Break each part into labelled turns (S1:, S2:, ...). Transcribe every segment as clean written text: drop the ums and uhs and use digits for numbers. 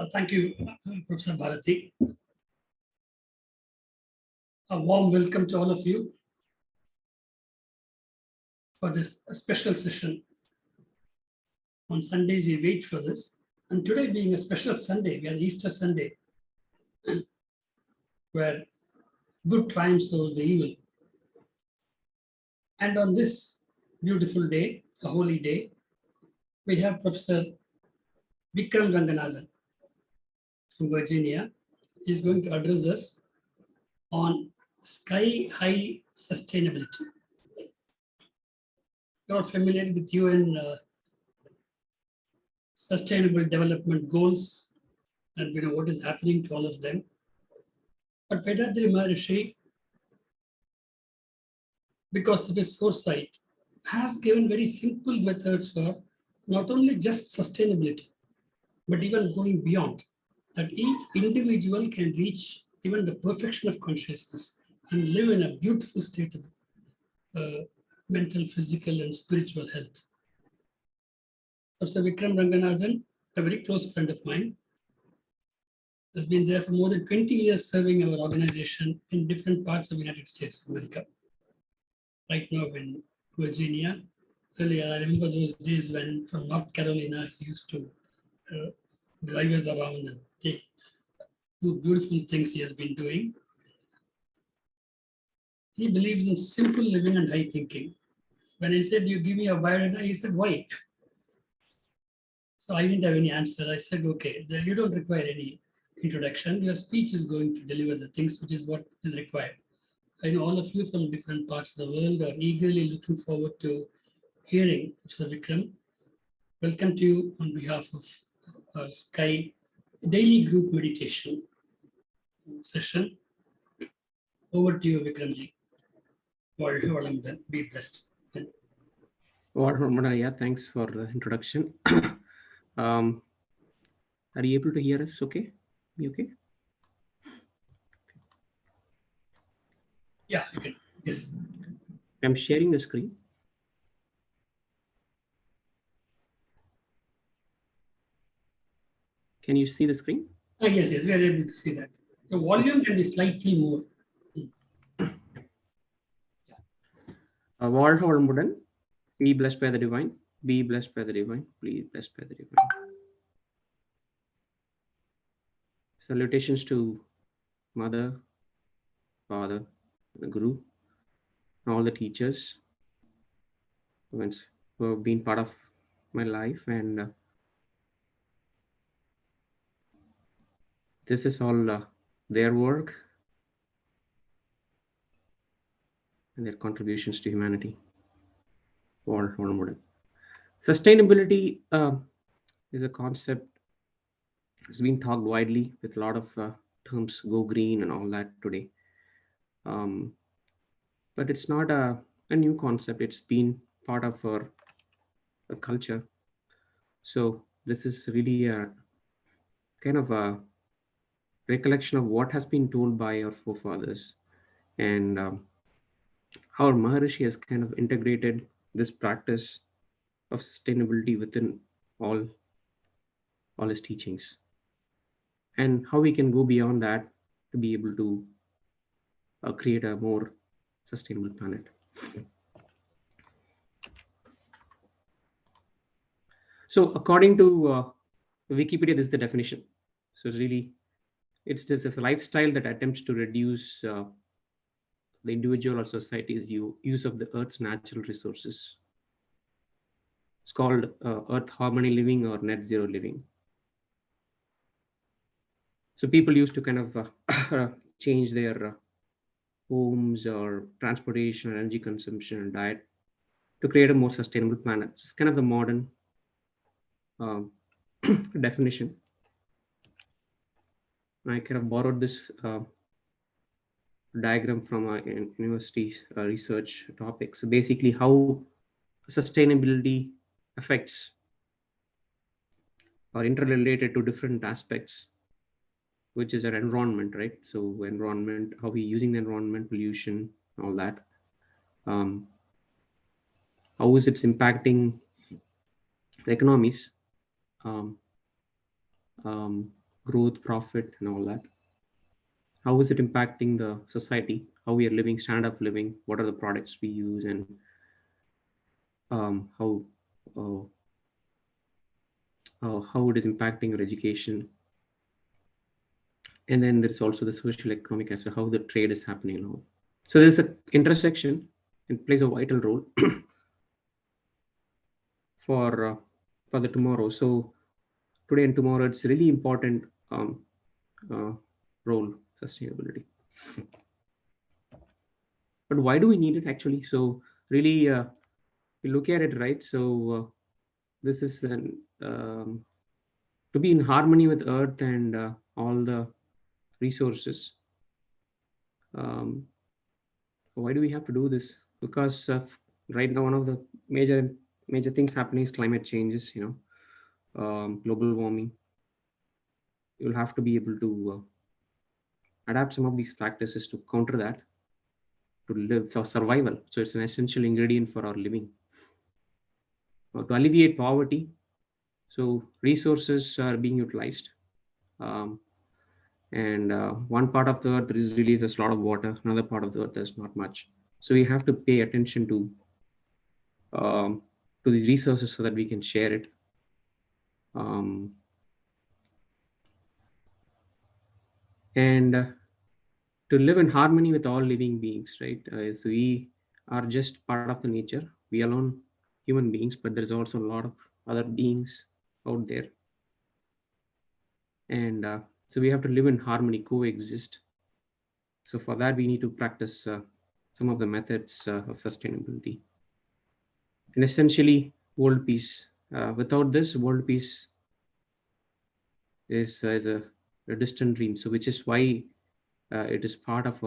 S1: Thank you, Professor Bharati. A warm welcome to all of you for this special session. On Sundays, we wait for this. And today being a special Sunday, we are Easter Sunday, where good triumphs over the evil. And on this beautiful day, a holy day, we have Professor Vikram Renganathan from Virginia. He is going to address us on sky-high sustainability. You're familiar with UN Sustainable Development Goals, and we know what is happening to all of them. But Vethathiri Maharishi, because of his foresight, has given very simple methods for not only just sustainability, but even going beyond, that each individual can reach even the perfection of consciousness and live in a beautiful state of mental, physical, and spiritual health. Professor Vikram Renganathan, a very close friend of mine, has been there for more than 20 years serving our organization in different parts of the United States of America. Right now in Virginia. Earlier, I remember those days when from North Carolina, he used to drive us around and take two beautiful things he has been doing. He believes in simple living and high thinking. When I said, you give me a biodata, he said, why? So I didn't have any answer. I said, okay, you don't require any introduction. Your speech is going to deliver the things which is what is required. I know all of you from different parts of the world are eagerly looking forward to hearing Professor Vikram. Welcome to you on behalf of our Sky Daily Group Meditation session. Over to you, Vikramji. Be blessed.
S2: Thanks for the introduction. Are you able to hear us okay? You okay?
S1: Yeah, I can. Yes.
S2: I'm sharing the screen. Can you see the screen?
S1: Yes, we are able to see that. The volume can be slightly more.
S2: Be blessed by the divine. Be blessed by the divine. Be blessed by the divine. Salutations to Mother, Father, the Guru, and all the teachers who have been part of my life, and this is all their work and their contributions to humanity. Sustainability is a concept that's been talked widely with a lot of terms, go green and all that today. But it's not a new concept. It's been part of our culture. So this is really a kind of a recollection of what has been told by our forefathers, and how Maharishi has kind of integrated this practice of sustainability within all his teachings, and how we can go beyond that to be able to create a more sustainable planet. So according to Wikipedia, this is the definition. So really, it's just a lifestyle that attempts to reduce the individual or society's use of the Earth's natural resources. It's called Earth Harmony Living or Net Zero Living. So people used to kind of change their homes or transportation, or energy consumption, and diet to create a more sustainable planet. It's kind of the modern definition. I kind of borrowed this diagram from a university's research topic. So basically, how sustainability affects or interrelated to different aspects, which is our environment, right? So environment, how we using the environment, pollution, all that. How is it impacting the economies? growth, profit, and all that. How is it impacting the society? How we are living, standard of living? What are the products we use, and how uh, how it is impacting your education? And then there's also the social economic aspect, how the trade is happening now. So there's an intersection and plays a vital role for the tomorrow. So today and tomorrow, it's really important uh, role, sustainability. But why do we need it actually? So really, you look at it, right? So this is to be in harmony with Earth and all the resources. Why do we have to do this? Because right now, one of the major things happening is climate changes. Global warming. You'll have to be able to adapt some of these practices to counter that, to live for survival. So it's an essential ingredient for our living. To alleviate poverty, so resources are being utilized. And one part of the earth is really there's a lot of water, another part of the earth there's not much. So we have to pay attention to these resources so that we can share it. And to live in harmony with all living beings, right? So we are just part of the nature. We alone human beings, but there's also a lot of other beings out there. And so we have to live in harmony, coexist. So for that, we need to practice some of the methods of sustainability. And essentially, world peace. Without this, world peace is a distant dream. So which is why it is part of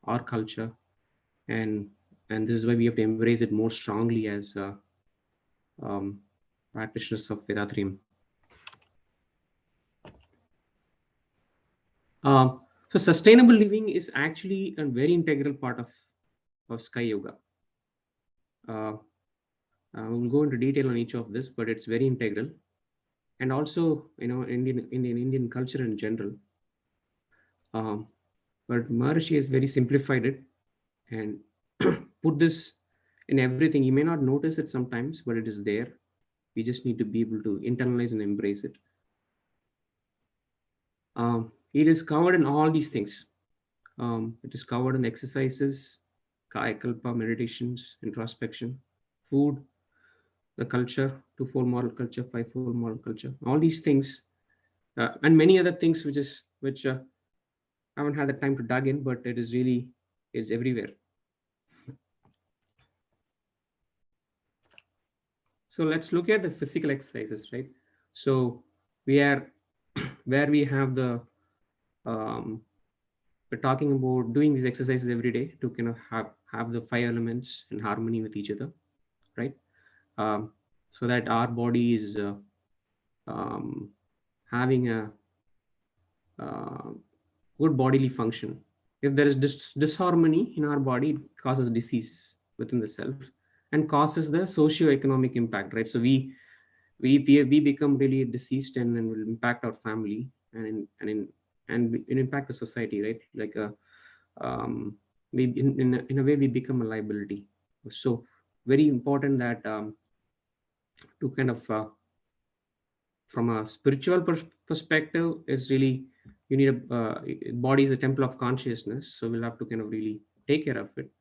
S2: our culture, and this is why we have to embrace it more strongly as practitioners of Vethathiri. So sustainable living is actually a very integral part of Sky Yoga. We'll go into detail on each of this, but it's very integral. And also, Indian culture in general. But Maharishi has very simplified it and put this in everything. You may not notice it sometimes, but it is there. We just need to be able to internalize and embrace it. It is covered in all these things. It is covered in exercises, Kayakalpa, meditations, introspection, food, the culture, 2-4 moral culture, 5-4 moral culture, all these things, and many other things which I haven't had the time to dig in, but it's everywhere. So let's look at the physical exercises, right? So we are where we have the we're talking about doing these exercises every day to kind of have the 5 elements in harmony with each other, right? So that our body is having a good bodily function. If there is disharmony in our body, it causes disease within the self and causes the socio-economic impact, right? So we become really diseased and will impact our family and impact the society, right? Like we in a way we become a liability. So very important that to kind of from a spiritual perspective, it's really you need a body is a temple of consciousness, so we'll have to kind of really take care of it.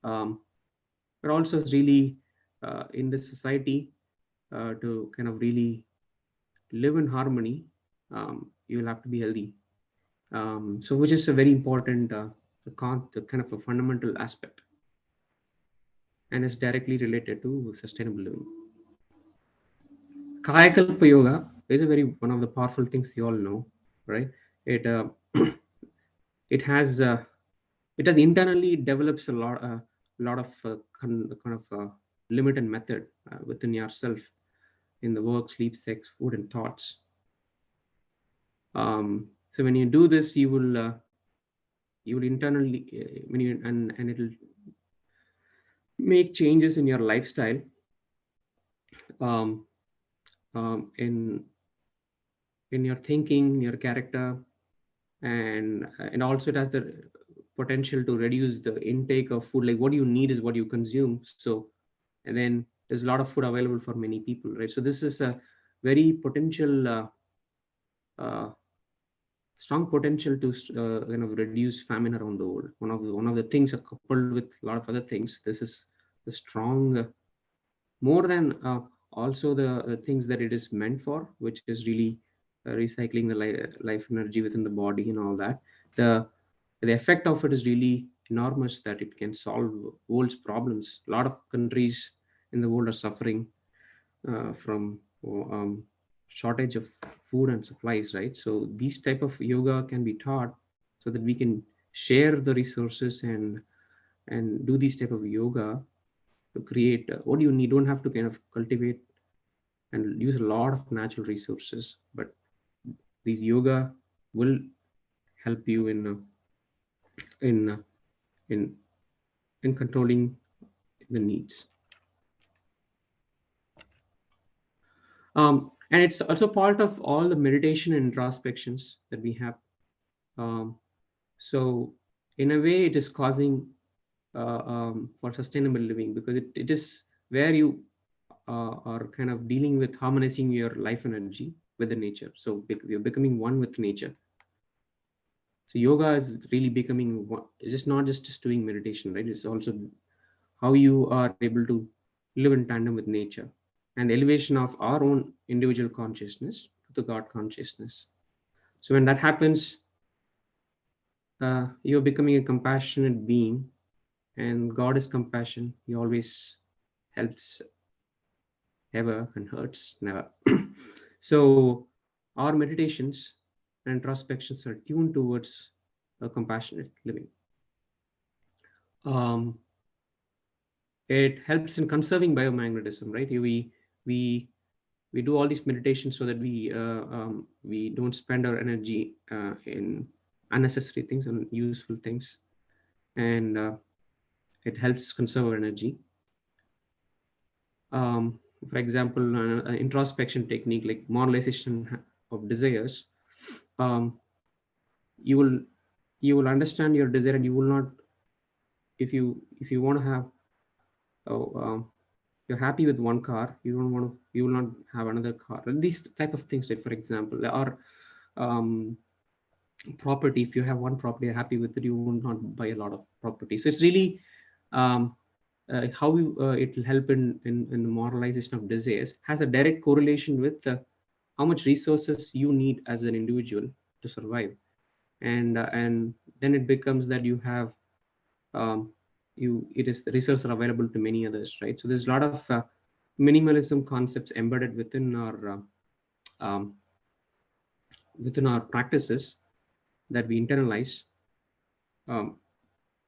S2: But also it's really in the society to kind of really live in harmony, you will have to be healthy. So which is a very important the kind of a fundamental aspect, and is directly related to sustainable living. Kayakalpa yoga is one of the powerful things you all know, right? It it has internally develops a lot of kind of limit and method within yourself in the work, sleep, sex, food, and thoughts. So when you do this, you will internally when you and it'll make changes in your lifestyle. In in your thinking, your character, and also it has the potential to reduce the intake of food. Like what you need is what you consume. So, and then there's a lot of food available for many people, right? So this is a very potential, uh, strong potential to kind of reduce famine around the world. One of the things are coupled with a lot of other things. This is the strong, more than also the things that it is meant for, which is really recycling the life energy within the body and all that. The effect of it is really enormous, that it can solve world's problems. A lot of countries in the world are suffering from shortage of food and supplies, right? So these type of yoga can be taught so that we can share the resources and do these type of yoga to create what you need. Don't have to kind of cultivate and use a lot of natural resources, but these yoga will help you in in in controlling the needs. And it's also part of all the meditation and introspections that we have. So in a way, it is causing for sustainable living, because it is where you are kind of dealing with harmonizing your life energy with the nature. So you're becoming one with nature. So yoga is really becoming one. It's just not just doing meditation, right? It's also how you are able to live in tandem with nature, and the elevation of our own individual consciousness to the God consciousness. So when that happens, you're becoming a compassionate being, and God is compassion. He always helps ever and hurts never. So our meditations and introspections are tuned towards a compassionate living. It helps in conserving biomagnetism, right? We do all these meditations so that we don't spend our energy in unnecessary things and useful things, and it helps conserve our energy. For example, an introspection technique like moralization of desires, um, you will understand your desire, and you will not, if you want to have, oh, you're happy with one car, you will not have another car, and these type of things. Like for example, or property, if you have one property, you're happy with it, you will not buy a lot of property. So it's really how it will help in the moralization of desires has a direct correlation with how much resources you need as an individual to survive, and then it becomes that you have it is the resources are available to many others, right? So there's a lot of minimalism concepts embedded um, within our practices that we internalize, um,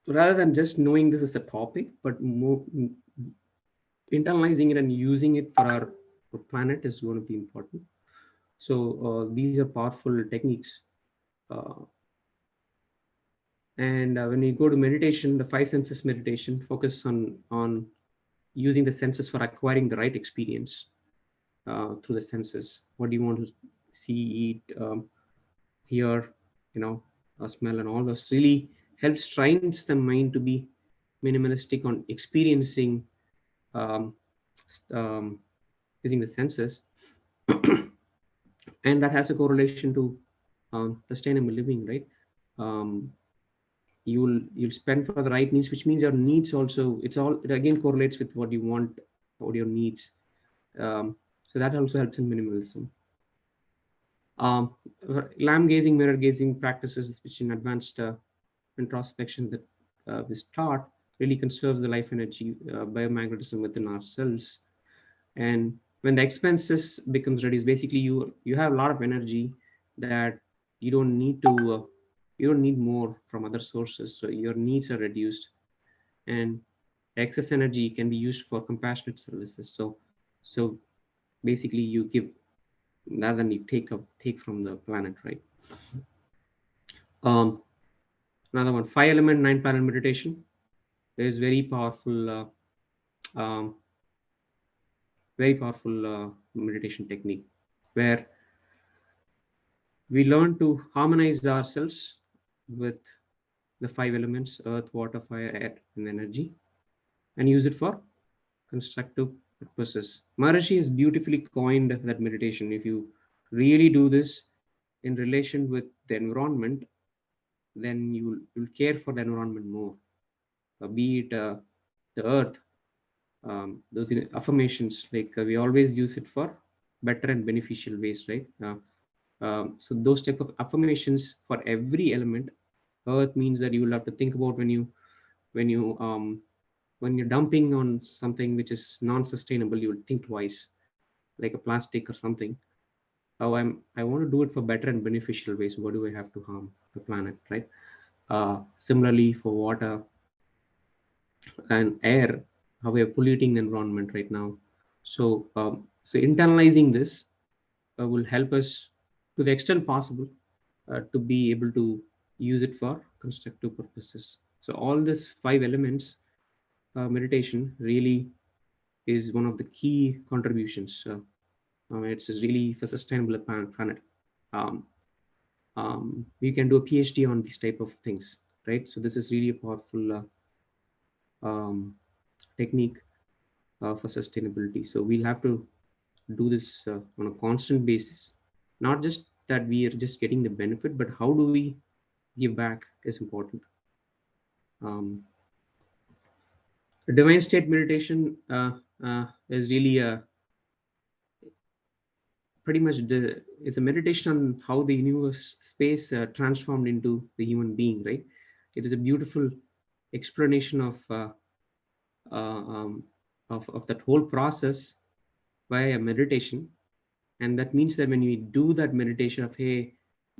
S2: rather than just knowing this is a topic, but more internalizing it and using it for our planet is going to be important. So these are powerful techniques. Uh, and when we go to meditation, the five senses meditation focus on using the senses for acquiring the right experience through the senses. What do you want to see, eat, hear, smell, and all those really helps trains the mind to be minimalistic on experiencing um, using the senses. And that has a correlation to sustainable living, right? um, you'll spend for the right needs, which means your needs also, it again correlates with what you want, what your needs. So that also helps in minimalism. Lamb gazing, mirror gazing practices, which in advanced introspection that is taught, really conserves the life energy, biomagnetism within ourselves. And when the expenses becomes reduced, basically you have a lot of energy that you don't need to you don't need more from other sources, so your needs are reduced, and excess energy can be used for compassionate services. So basically you give rather than you take from the planet, right? Another one, 5-element 9-panel meditation is um, very powerful meditation technique, where We learn to harmonize ourselves with the 5 elements: earth, water, fire, air, and energy, and use it for constructive purposes. Maharishi has beautifully coined that meditation. If you really do this in relation with the environment, then you'll care for the environment more. Be it the earth, those affirmations, like we always use it for better and beneficial ways, right? So those type of affirmations for every element. Earth means that you will have to think about when you when you're dumping on something which is non-sustainable, you will think twice, like a plastic or something. Oh, I want to do it for better and beneficial ways. What do I have to harm the planet, right? Similarly for water and air, how we are polluting the environment right now. So internalizing this will help us to the extent possible to be able to use it for constructive purposes. So all these 5 elements, meditation really is one of the key contributions. It's really for sustainable planet. Um, you can do a PhD on these type of things, right? So this is really a powerful technique for sustainability. So we'll have to do this on a constant basis, not just that we are just getting the benefit, but how do we give back is important. The divine state meditation is really a pretty much it's a meditation on how the universe space transformed into the human being, right? It is a beautiful explanation uh, um, of that whole process by a meditation. And that means that when we do that meditation of, hey,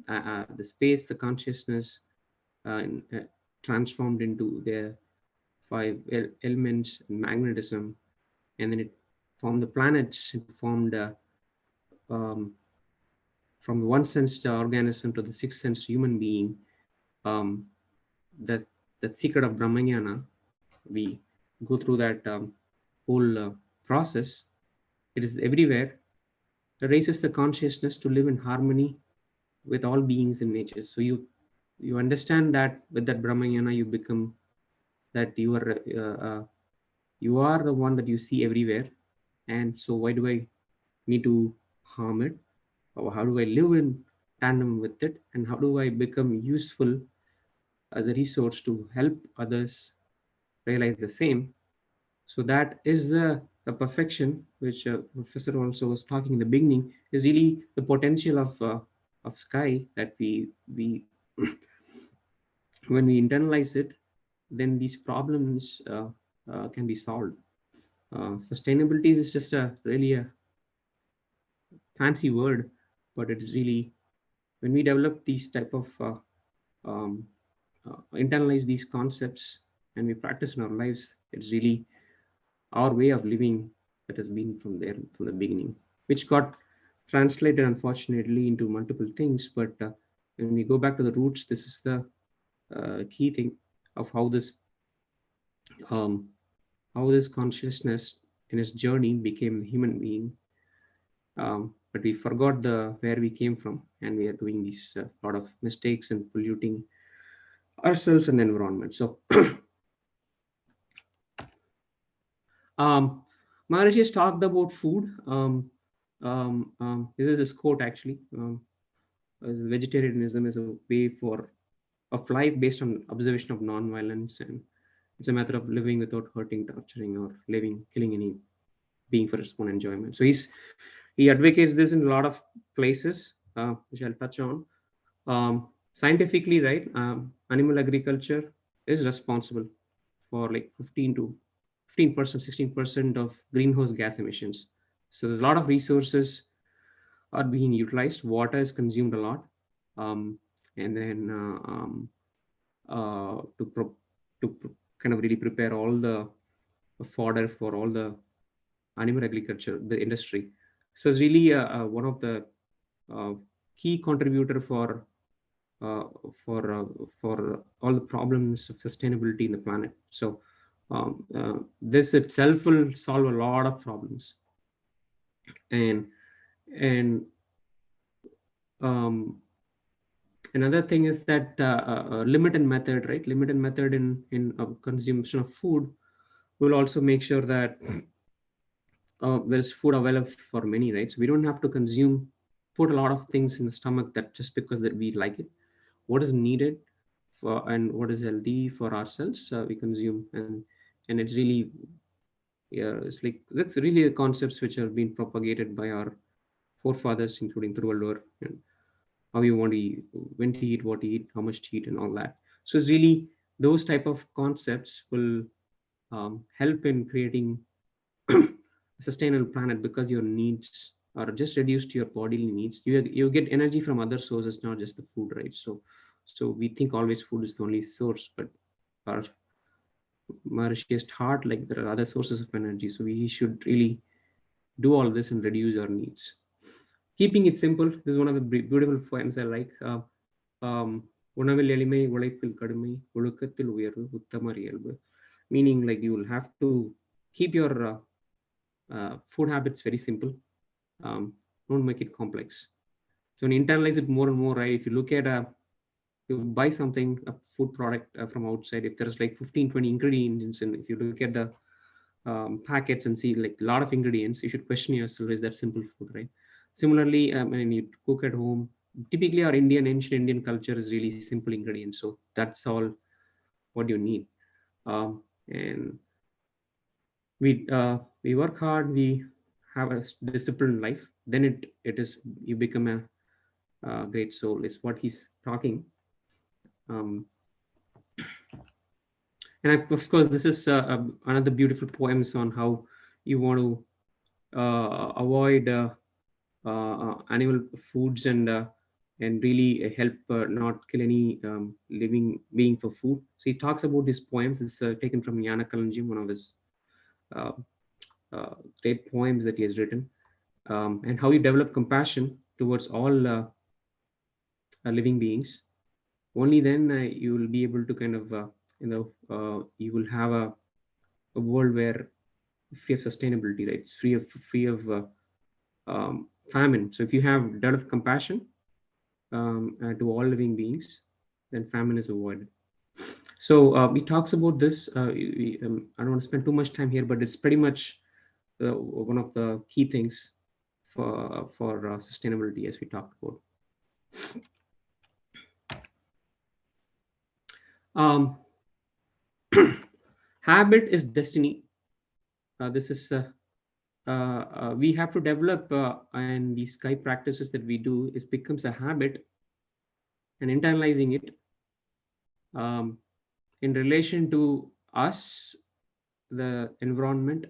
S2: the space, the consciousness transformed into the 5 elements, magnetism, and then it formed the planets, it formed um, from the 1 sense organism to the 6th sense human being. um, that that secret of Brahmajnana, we go through that whole process. It is everywhere. It raises the consciousness to live in harmony with all beings in nature. So you understand that with that Brahmajnana, you become that you are the one that you see everywhere. And so why do I need to harm it? Or how do I live in tandem with it? And how do I become useful as a resource to help others realize the same? So that is the perfection which Professor also was talking in the beginning, is really the potential of sky that we when we internalize it, then these problems can be solved. Sustainability is just a really a fancy word, but it is really, when we develop these type of um, internalize these concepts and we practice in our lives, it's really our way of living that has been from there from the beginning, which got translated unfortunately into multiple things. But when we go back to the roots, this is the key thing of um, how this consciousness in its journey became a human being. But we forgot the where we came from, and we are doing these lot of mistakes and polluting ourselves and the environment. So Maharishi has talked about food. This is his quote actually. As vegetarianism is a way of life based on observation of non-violence, and it's a method of living without hurting, torturing, or killing any being for its own enjoyment. So he advocates this in a lot of places, which I'll touch on. Scientifically, right, animal agriculture is responsible for like 15%, 16% of greenhouse gas emissions. So there's a lot of resources are being utilized. Water is consumed a lot, and then to kind of really prepare all the fodder for all the animal agriculture, the industry. So it's really one of the uh, key contributor uh, for uh, for all the problems of sustainability in the planet. So this itself will solve a lot of problems, and and um, Another thing is that limited method, right? Limited method in consumption of food will also make sure that there's food available for many, right? So we don't have to put a lot of things in the stomach that just because that we like it. What is needed for and what is healthy for ourselves, we consume, and it's really, yeah, it's like that's really the concepts which have been propagated by our forefathers, including Thiruvallur, and how you want to eat, when to eat, what to eat, how much to eat, and all that. So it's really those type of concepts will help in creating a sustainable planet, because your needs are just reduced to your bodily needs. You get energy from other sources, not just the food, right? So we think always food is the only source, but our Maharishi has taught like there are other sources of energy. So we should really do all this and reduce our needs. Keeping it simple. This is one of the beautiful poems I like. உணவில் எளிமை உழைப்பில் கடுமை ஒழுக்கத்தில் உயர்வு உத்தமர் இயல்பு. Meaning like you will have to keep your food habits very simple. Don't make it complex. So when you internalize it more and more, right? If you look at you buy something, a food product from outside, if there's like 15-20 ingredients, and if you look at the packets and see like a lot of ingredients, you should question yourself, is that simple food, right? Similarly, when you cook at home, typically our ancient Indian culture is really simple ingredients, so that's all what you need. And we work hard, we have a disciplined life, then it is you become a great soul, is what he's talking. And of course, this is another beautiful poems on how you want to avoid animal foods and really help not kill any living being for food. So he talks about these poems. It's taken from Yana Kalanji, one of his uh, great poems that he has written, and how you develop compassion towards all living beings. Only then you will be able to kind of you will have a world where free of sustainability, right? It's free of famine. So if you have developed compassion to all living beings, then famine is avoided. So he talks about this. I don't want to spend too much time here, but it's pretty much one of the key things for sustainability, as we talked about. Habit is destiny. This is we have to develop, and these sky practices that we do is becomes a habit, and internalizing it in relation to us, the environment,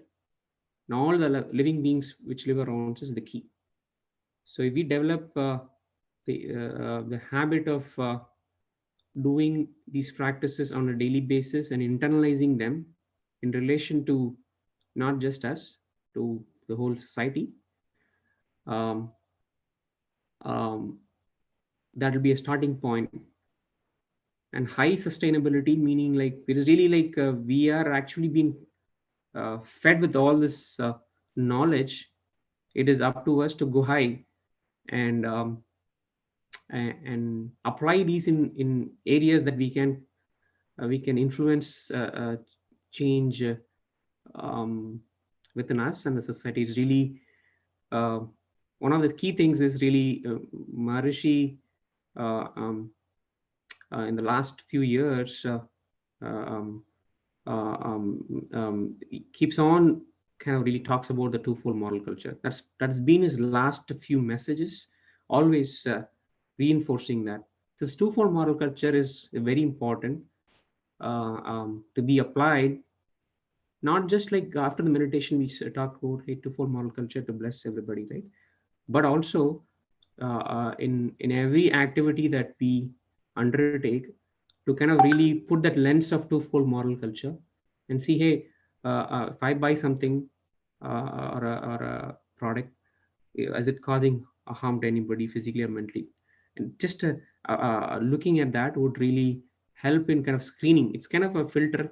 S2: and all the living beings which live around us is the key. So if we develop the habit of doing these practices on a daily basis and internalizing them in relation to not just us, to the whole society, that will be a starting point. And high sustainability, meaning like it is really like we are actually being fed with all this knowledge. It is up to us to go high and apply these in areas that we can influence change within us and the society. Is really one of the key things is really Maharishi in the last few years keeps on kind of really talks about the twofold moral culture. That's been his last few messages, always reinforcing that this twofold moral culture is very important to be applied, not just like after the meditation we talk about twofold moral culture to bless everybody, right? But also in every activity that we undertake, to kind of really put that lens of twofold moral culture and see, hey, if I buy something or a product, is it causing a harm to anybody physically or mentally? And just looking at that would really help in kind of screening. It's kind of a filter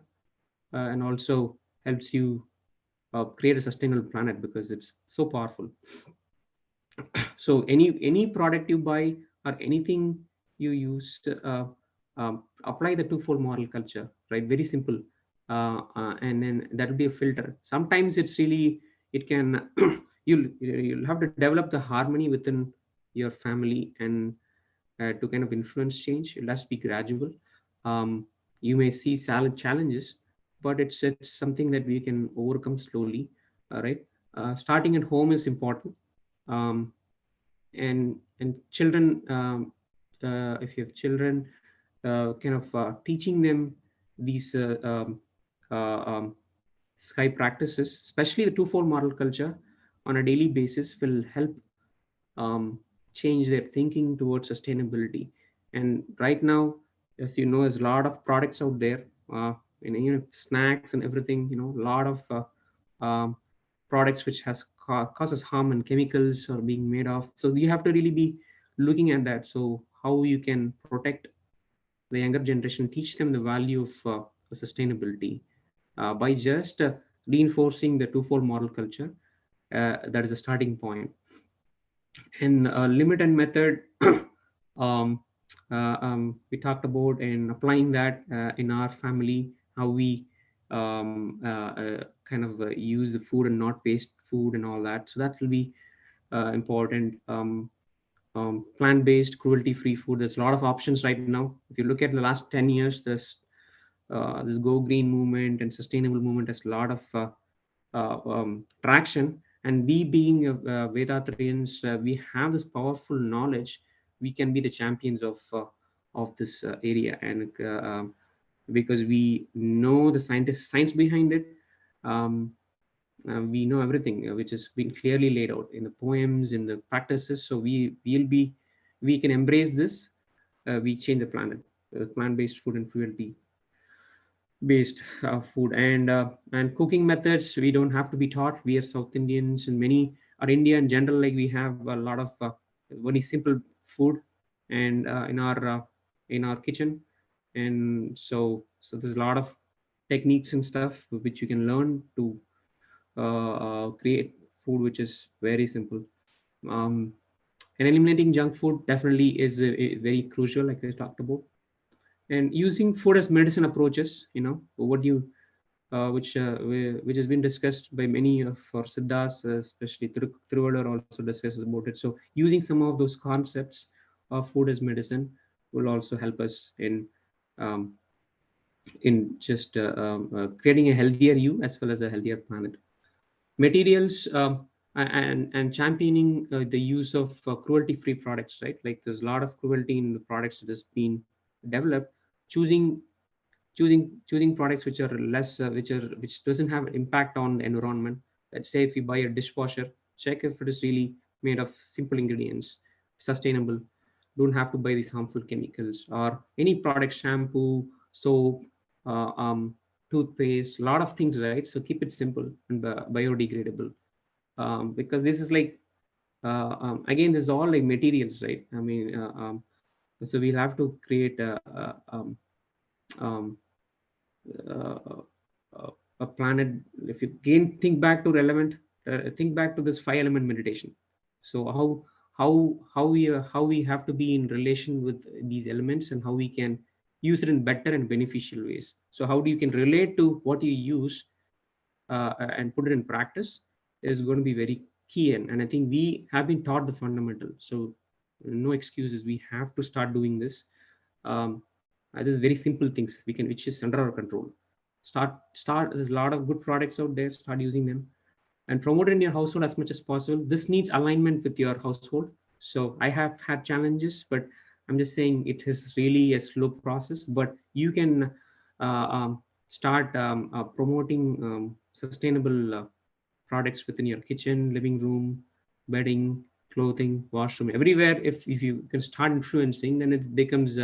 S2: and also helps you create a sustainable planet because it's so powerful. So any product you buy or anything you use apply the twofold moral culture, right? Very simple, and then that will be a filter. Sometimes it's really, it can you'll have to develop the harmony within your family, and to kind of influence change. It has to be gradual. Um, you may see silent challenges, but it's something that we can overcome slowly. Right, starting at home is important. Um, and children, if you have children, kind of teaching them these sky practices, especially the twofold moral culture, on a daily basis, will help um, change their thinking towards sustainability. And right now, as you know, there's a lot of products out there, snacks and everything. A lot of products which has causes harm, and chemicals are being made of. So you have to really be looking at that. So how you can protect the younger generation, teach them the value of sustainability, by just reinforcing the twofold moral culture. That is a starting point. And limit and method, um, we talked about, and applying that in our family, how we kind of use the food and not waste food and all that. So that will be important. Plant-based, cruelty-free food. There's a lot of options right now. If you look at the last 10 years, this Go Green movement and sustainable movement has a lot of traction. And we being Vethathirians, we have this powerful knowledge. We can be the champions of this area, and because we know the science behind it. Um, we know everything which has been clearly laid out in the poems, in the practices. So we can embrace this. We change the planet. Plant-based food and cruelty based food, and cooking methods, we don't have to be taught. We are South Indians, and many are India in general, like we have a lot of very simple food, and in our kitchen. And so there's a lot of techniques and stuff which you can learn to create food which is very simple. um, and eliminating junk food definitely is very crucial, like I talked about. And using food as medicine approaches, what you which has been discussed by many of our siddhas, especially Thiruvalur also discusses about it. So using some of those concepts of food as medicine will also help us um, in just creating a healthier you as well as a healthier planet. Materials, and championing the use of cruelty-free products, right? Like there's a lot of cruelty in the products that has been developed. Choosing products which are less, which doesn't have impact on the environment. Let's say if you buy a dishwasher, check if it is really made of simple ingredients, sustainable. Don't have to buy these harmful chemicals. Or any product, shampoo, soap, uh, um, toothpaste, a lot of things, right? So keep it simple and biodegradable, because this is like, again, this is all like materials, right? I mean, so we'll have to create um, uh, a planet. If you again think back to relevant, think back to this 5 element meditation. So how we have to be in relation with these elements, and how we can use it in better and beneficial ways. So how do you can relate to what you use, and put it in practice, is going to be very key. And I think we have been taught the fundamental. So no excuses. We have to start doing this. um, this is very simple things we can, which is under our control. Start There's a lot of good products out there. Start using them and promote it in your household as much as possible. This needs alignment with your household. So I have had challenges, but I'm just saying it is really a slow process. But you can start promoting sustainable products within your kitchen, living room, bedding, clothing, washroom, everywhere. If you can start influencing, then it becomes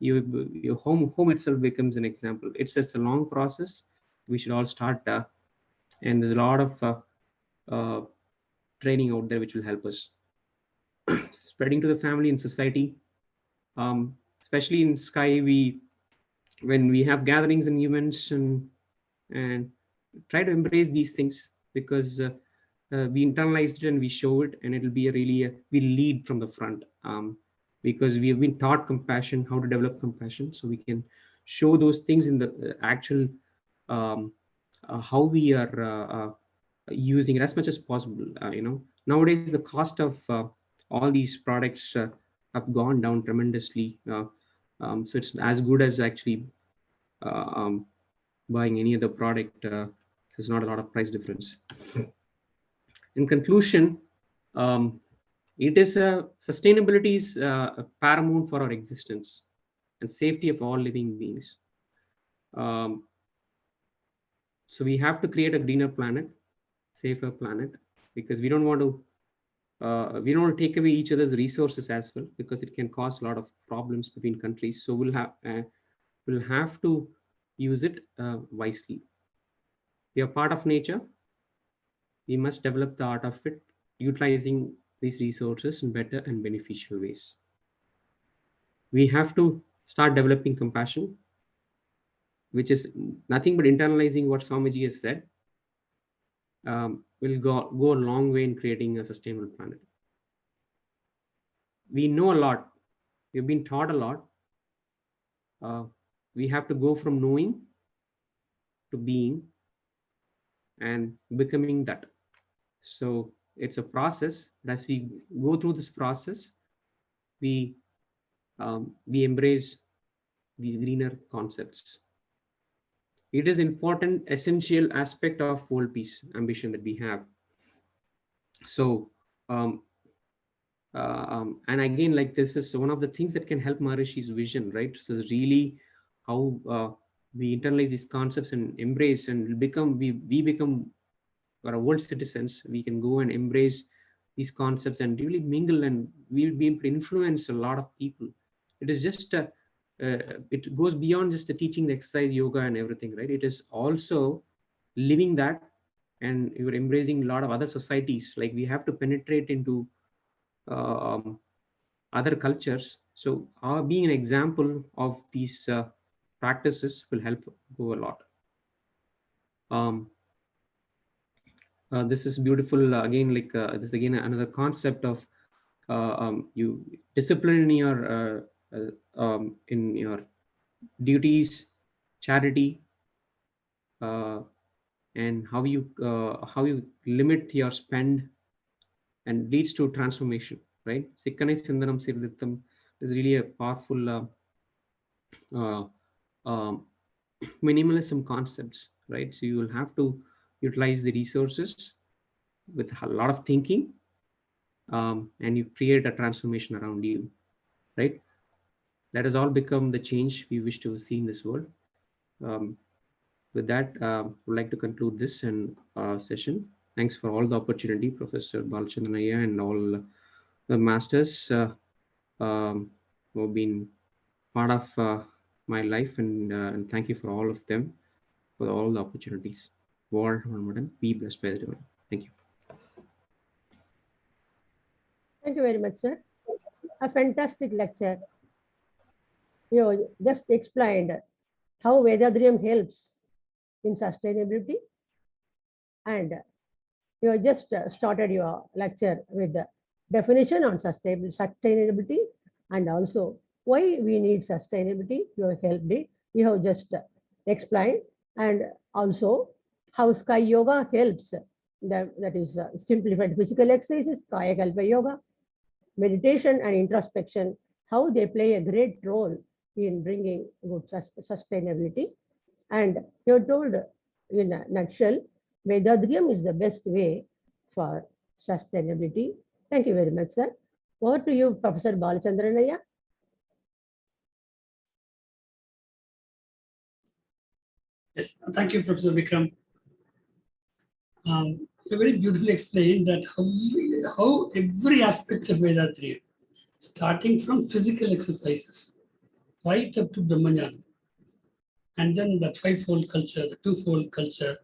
S2: your home itself becomes an example. It's a long process. We should all start, and there's a lot of uh, training out there which will help us. Spreading to the family and society, especially in Sky, we when we have gatherings and events, and try to embrace these things, because we internalize it and we show it, and it'll be we lead from the front. because we have been taught compassion, how to develop compassion, so we can show those things in the actual how we are using it as much as possible. Nowadays the cost of all these products have gone down tremendously, so it's as good as actually buying any other product. There's not a lot of price difference. In conclusion, sustainability is paramount for our existence and safety of all living beings. So we have to create a greener planet, safer planet, because we don't want to take away each other's resources as well, because it can cause a lot of problems between countries. So we'll have to use it wisely. We are part of nature. We must develop the art of it, utilizing these resources in better and beneficial ways. We have to start developing compassion, which is nothing but internalizing what Swamiji has said. Will go a long way in creating a sustainable planet. We know a lot. We've been taught a lot. We have to go from knowing to being and becoming that. So it's a process. As we go through this process, we embrace these greener concepts. It is important, essential aspect of world peace ambition that we have. So, and again, like, this is one of the things that can help Maharishi's vision, right? So it's really how we internalize these concepts and embrace and become, we become world citizens. We can go and embrace these concepts and really mingle, and we'll be able to influence a lot of people. It is just it goes beyond just the teaching, the exercise, yoga and everything, right? It is also living that, and you're embracing a lot of other societies. Like, we have to penetrate into other cultures. So being an example of these practices will help go a lot. This is beautiful. Again, like this is again another concept of you discipline in your duties, charity, and how you limit your spend, and leads to transformation, right? Sikkanai Sindanam Sirditham is really a powerful minimalism concepts, right? So you will have to utilize the resources with a lot of thinking, and you create a transformation around you, right? Let us all become the change we wish to see in this world. With that, I would like to conclude this session. Thanks for all the opportunity, Professor Balachandran and all the masters who have been part of my life, and thank you for all of them for all the opportunities. War, be blessed by the divine. Thank you.
S3: Thank you very much, sir. A fantastic lecture. You just explained how Vethathiri helps in sustainability, and you just started your lecture with the definition on sustainability, and also why we need sustainability. You have helped it. You have just explained, and also how Sky Yoga helps. That is simplified physical exercises, Kayakalpa yoga, meditation and introspection, how they play a great role in bringing good sustainability. And you told in a nutshell, Vethathiri is the best way for sustainability. Thank you very much, sir. Over to you, Professor Balachandran.
S1: Yes, thank you, Professor Vikram. You very beautifully explained that how every aspect of Vethathiri, starting from physical exercises, right up to Brahmajnana, and then the fivefold culture, the twofold culture,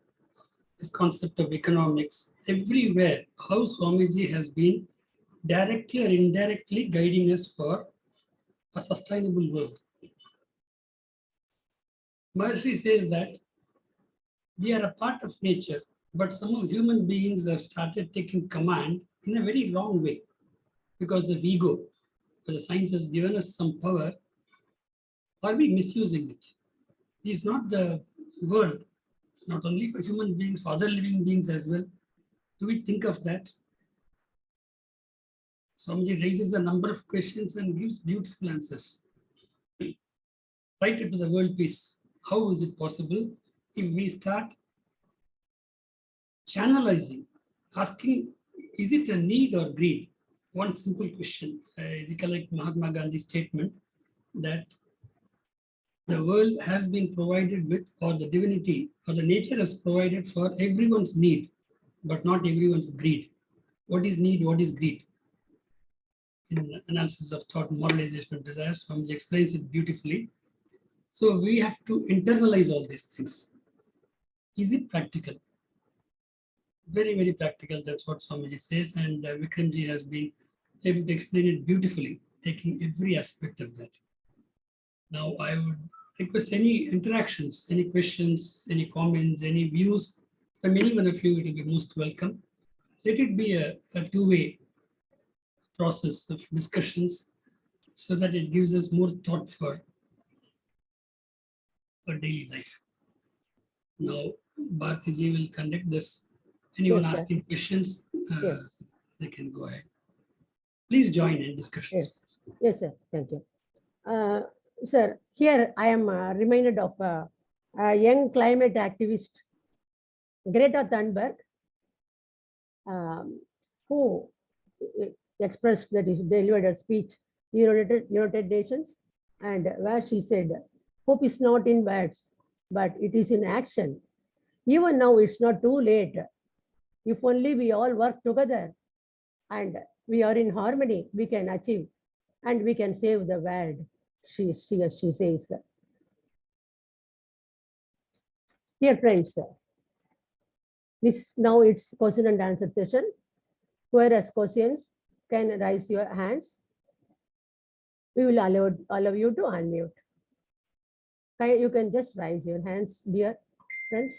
S1: this concept of economics, everywhere, how Swamiji has been directly or indirectly guiding us for a sustainable world. Maharishi says that we are a part of nature, but some of human beings have started taking command in a very wrong way because of ego. the science has given us some power, are we misusing it? Is not the world, not only for human beings, for other living beings as well? Do we think of that? Swamiji raises a number of questions and gives beautiful answers. Right into the world peace. How is it possible if we start channelizing, asking, is it a need or greed? One simple question. I recollect Mahatma Gandhi's statement that the world has been provided with, or the divinity, or the nature has provided for everyone's need, but not everyone's greed. What is need? What is greed? In analysis of thought, moralization of desire, Swamiji explains it beautifully. So we have to internalize all these things. Is it practical? Very, very practical. That's what Swamiji says. And Vikramji has been able to explain it beautifully, taking every aspect of that. Now, I would request any interactions, any questions, any comments, any views from any one of you. It will be most welcome. Let it be a two-way process of discussions so that it gives us more thought for our daily life. Now, Bharti will conduct this. Anyone
S3: Yes, sir.
S1: asking questions,
S3: Yes.
S1: they can go ahead. Please join in discussions.
S3: Yes. Yes, sir. Thank you. Sir, here I am reminded of a young climate activist, Greta Thunberg, who expressed that is delivered a speech United Nations, and where she said, hope is not in words, but it is in action. Even now, it's not too late. If only we all work together and we are in harmony, we can achieve and we can save the world, she says. Dear friends, now it's question and answer session. Whoever has questions can raise your hands. We will allow you to unmute. You can just raise your hands, dear friends.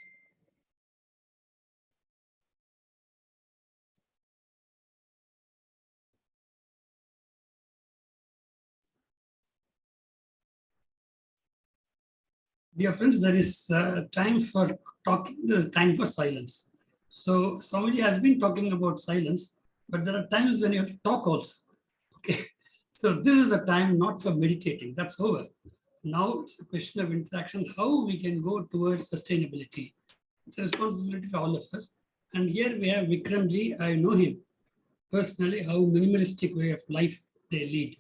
S1: Dear friends, there is time for talking, there is time for silence. So Swamiji has been talking about silence, but there are times when you have to talk also. Okay. So this is the time not for meditating, that's over. Now it's a question of interaction, how we can go towards sustainability. It's a responsibility for all of us. And here we have Vikramji. I know him personally, how minimalistic way of life they lead.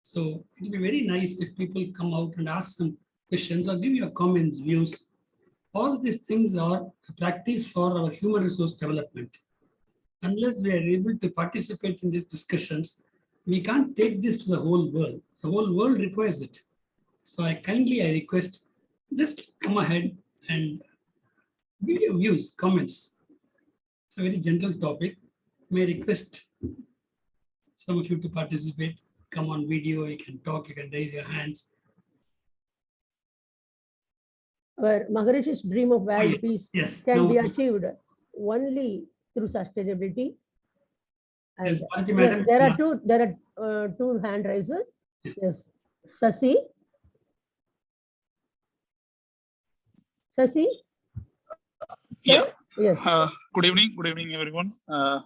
S1: So it will be very nice if people come out and ask some questions or give your comments, views. All these things are a practice for our human resource development. Unless we are able to participate in these discussions, we can't take this to the whole world. The whole world requires it. So I request, just come ahead and give your views, comments. It's a very gentle topic. May I request some of you to participate. Come on video, you can talk, you can raise your hands.
S3: Our Maharishi's dream of world
S1: yes,
S3: peace can be achieved only through sustainability. And
S1: yes,
S3: yes, there are two hand raisers. Yes, Sasi. Sasi?
S4: Yeah.
S3: Yes.
S4: Good evening, everyone. I'm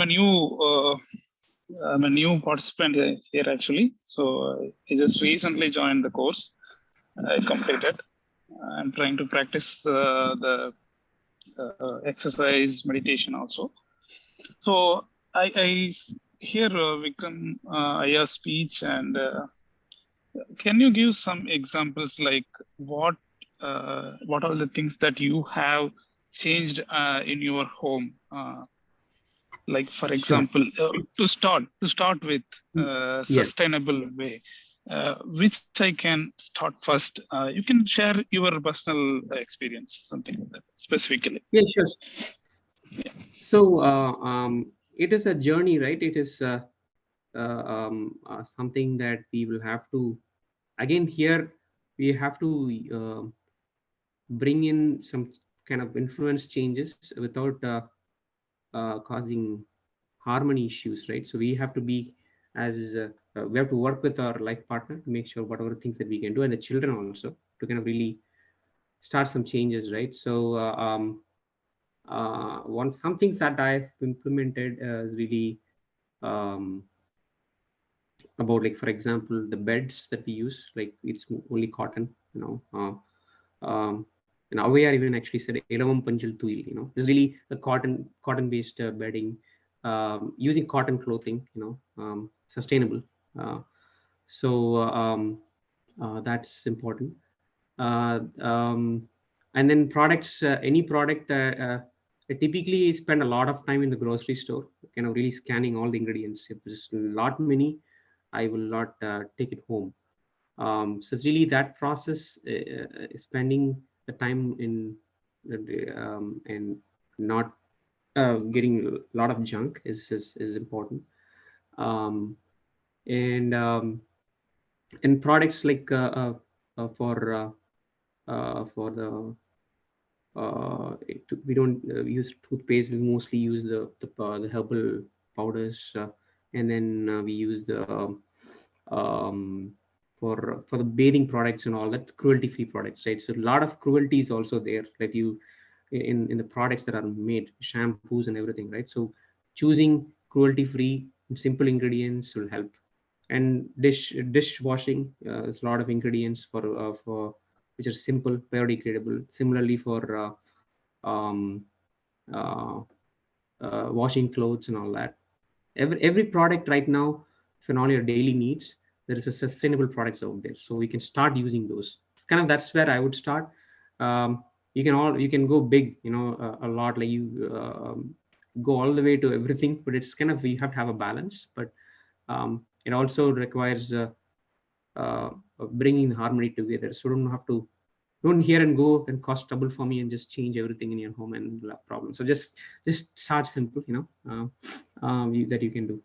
S4: a new participant here actually. So I just recently joined the course. I completed. I'm trying to practice the exercise, meditation also. So I hear Vikram Aya's speech, and can you give some examples like what are the things that you have changed in your home? Like for example, to start with sustainable way, which I can start first. You can share your personal experience, something like that, specifically.
S2: Yeah, sure. Yeah. So it is a journey, right? It is something that we will have to, again, here we have to bring in some kind of influence changes without causing harmony issues, right? So we have to be as we have to work with our life partner to make sure whatever things that we can do, and the children also, to kind of really start some changes, right? So some things that I've implemented is really about, like, for example, the beds that we use, like it's only cotton, and Avayar even actually said Elavam Panjal Tuil, it's really a cotton based bedding, using cotton clothing, sustainable. That's important. And then products, any product, I typically spend a lot of time in the grocery store, really scanning all the ingredients. If there's not many, I will not take it home. So it's really that process, spending the time in and not getting a lot of junk is important. And products like for the we don't use toothpaste. We mostly use the herbal powders, and then we use the for the bathing products and all that, cruelty-free products, right? So a lot of cruelty is also there, like you in the products that are made, shampoos and everything, right? So choosing cruelty-free simple ingredients will help. And dishwashing, there's a lot of ingredients for which are simple, biodegradable. Similarly for washing clothes and all that. Every product right now, for all your daily needs, there is a sustainable products out there, so we can start using those. It's kind of, that's where I would start. You can go big, a lot, like you go all the way to everything, but it's kind of, you have to have a balance. But it also requires bringing harmony together. So don't hear and go and cost trouble for me and just change everything in your home and have problems. So just start simple, that you can do.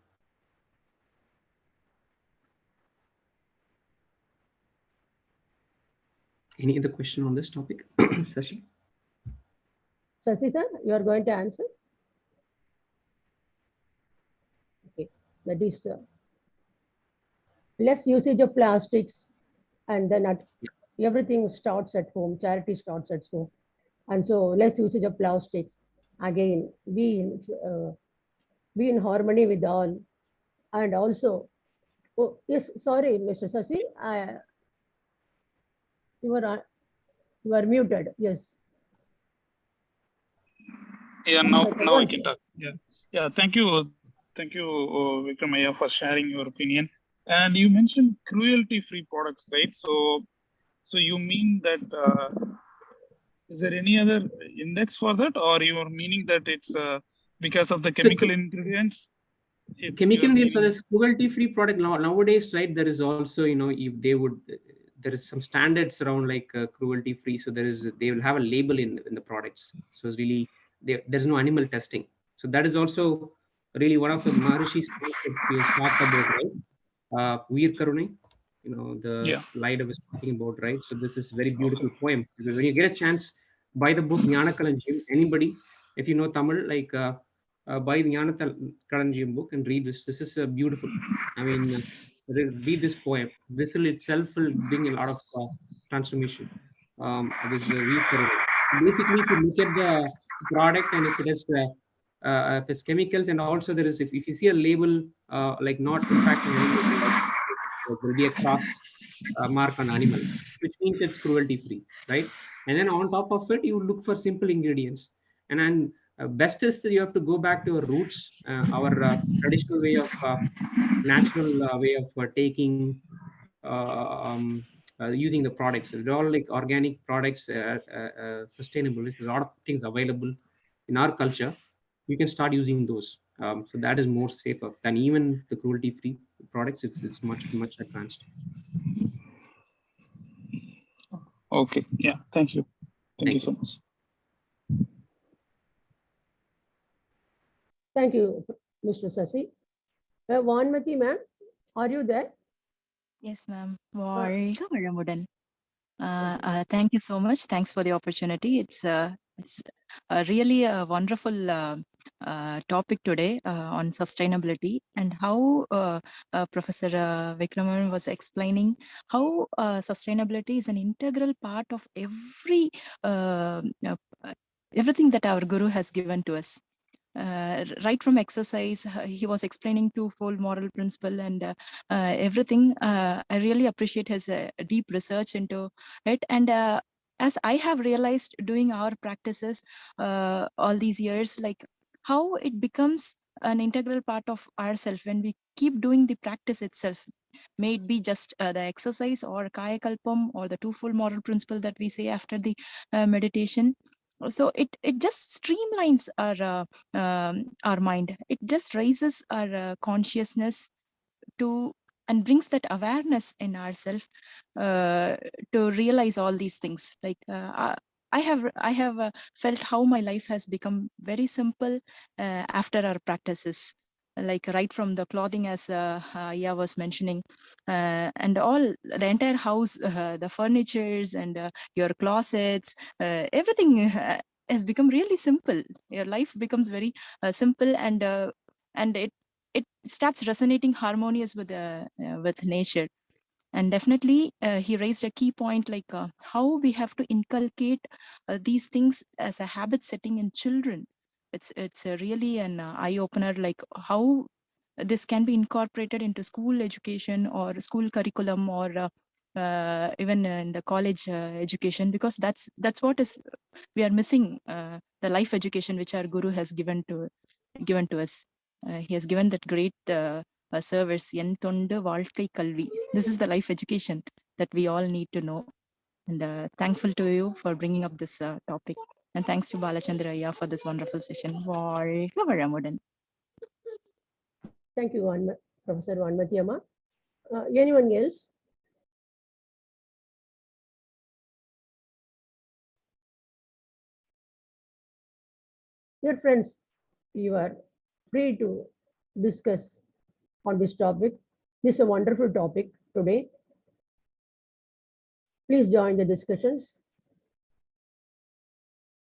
S2: Any other question on this topic? Sashi?
S3: Sasi sir, you are going to answer? Okay, that is less usage of plastics, and then everything starts at home. Charity starts at home, and so less usage of plastics. Again, be in harmony with all, and also, oh yes, sorry, Mr. Sasi, you are muted. Yes.
S4: Yeah, now I can talk. Yeah. Thank you, Vikram Ayya, for sharing your opinion. And you mentioned cruelty-free products, right? So you mean that is there any other index for that, or you are meaning that it's because of the chemical ingredients?
S2: Chemical ingredients, so there's cruelty-free product nowadays, right? There is also, if they would, there is some standards around like cruelty-free. So they will have a label in the products. So it's really, there's no animal testing. So that is also really one of the Maharishi's concepts he has talked about, right? Veer Karunai, the slide I was talking about, right? So this is very beautiful poem. When you get a chance, buy the book Jnana Kalanjiyam. Anybody, if you know Tamil, like buy the Jnana Kalanjiyam book and read this. This is beautiful. I mean, read this poem. This will itself will bring a lot of transformation. This Veer Karunai. Basically, if you look at the product and if it has if it's chemicals, and also there is, if you see a label like not impacting animals, there will be a cross mark on animal, which means it's cruelty free, right? And then on top of it, you look for simple ingredients. And then best is that you have to go back to our roots, our traditional way of natural way of taking using the products. They're all like organic products, sustainable. There's a lot of things available in our culture. You can start using those. So that is more safer than even the cruelty-free products. It's much advanced.
S4: Okay. Yeah. Thank you. Thank you so much.
S3: Thank you, Mr. Sasi. Vanmati ma'am, are you there?
S5: Yes, ma'am. Thank you so much. Thanks for the opportunity. It's really a wonderful topic today on sustainability, and how Professor Vikram was explaining how sustainability is an integral part of everything that our Guru has given to us. Right from exercise, he was explaining twofold moral principle and everything. I really appreciate his deep research into it. And as I have realized doing our practices all these years, like how it becomes an integral part of ourself when we keep doing the practice itself, may it be just the exercise or Kayakalpam or the twofold moral principle that we say after the meditation. So it just streamlines our mind. It just raises our consciousness to, and brings that awareness in ourselves to realize all these things. Like I have felt how my life has become very simple after our practices. Like right from the clothing, as Aya was mentioning, and all the entire house, the furnitures and your closets, everything has become really simple. Your life becomes very simple, and it starts resonating harmonious with nature. And definitely he raised a key point, like how we have to inculcate these things as a habit setting in children. It's really an eye opener, like how this can be incorporated into school education or school curriculum, or even in the college education, because that's what is we are missing, the life education which our Guru has given to us. He has given that great service, En Tondu Valkai Kalvi. This is the life education that we all need to know. And thankful to you for bringing up this topic. And thanks to Balachandra Ayya for this wonderful session. வாழ்க வளமுடன்.
S3: Thank you, Professor Vanmati Amma. Anyone else? Dear friends, you are free to discuss on this topic. This is a wonderful topic today. Please join the discussions.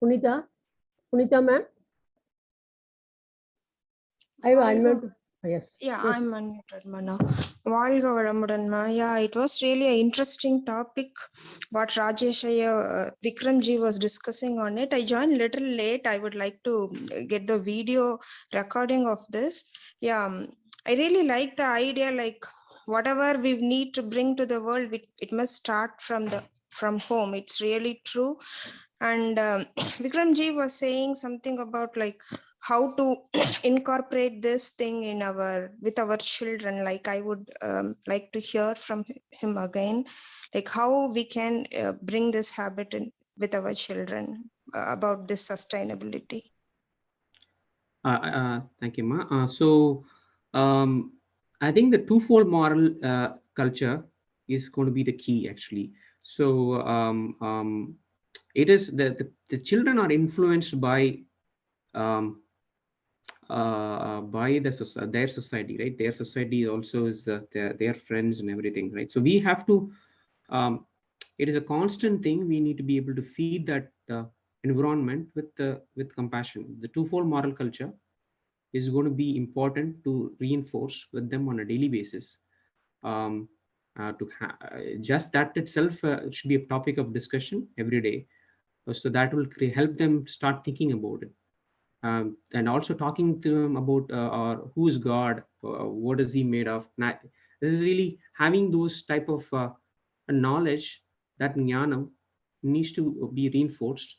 S3: Punita ma'am? I will unmute. Yes.
S6: Yeah,
S3: Yes.
S6: I'm unmuted, Mana. வாழ்க வளமுடன், Ma. Yeah, it was really an interesting topic what Rajesh Vikramji was discussing on it. I joined a little late. I would like to get the video recording of this. Yeah, I really like the idea, like whatever we need to bring to the world, it must start from home. It's really true. And Vikramji was saying something about like how to incorporate this thing with our children. Like I would like to hear from him again, like how we can bring this habit in with our children about this sustainability.
S2: Thank you, Ma. So I think the twofold moral culture is going to be the key, actually. So it is the children are influenced by their society, right? Their society also is their friends and everything, right? So we have to it is a constant thing. We need to be able to feed that environment with compassion. The twofold moral culture is going to be important to reinforce with them on a daily basis. Just that itself should be a topic of discussion every day, so that will help them start thinking about it. And also talking to them about who is God, what is he made of. This is really having those type of knowledge, that jnanam needs to be reinforced,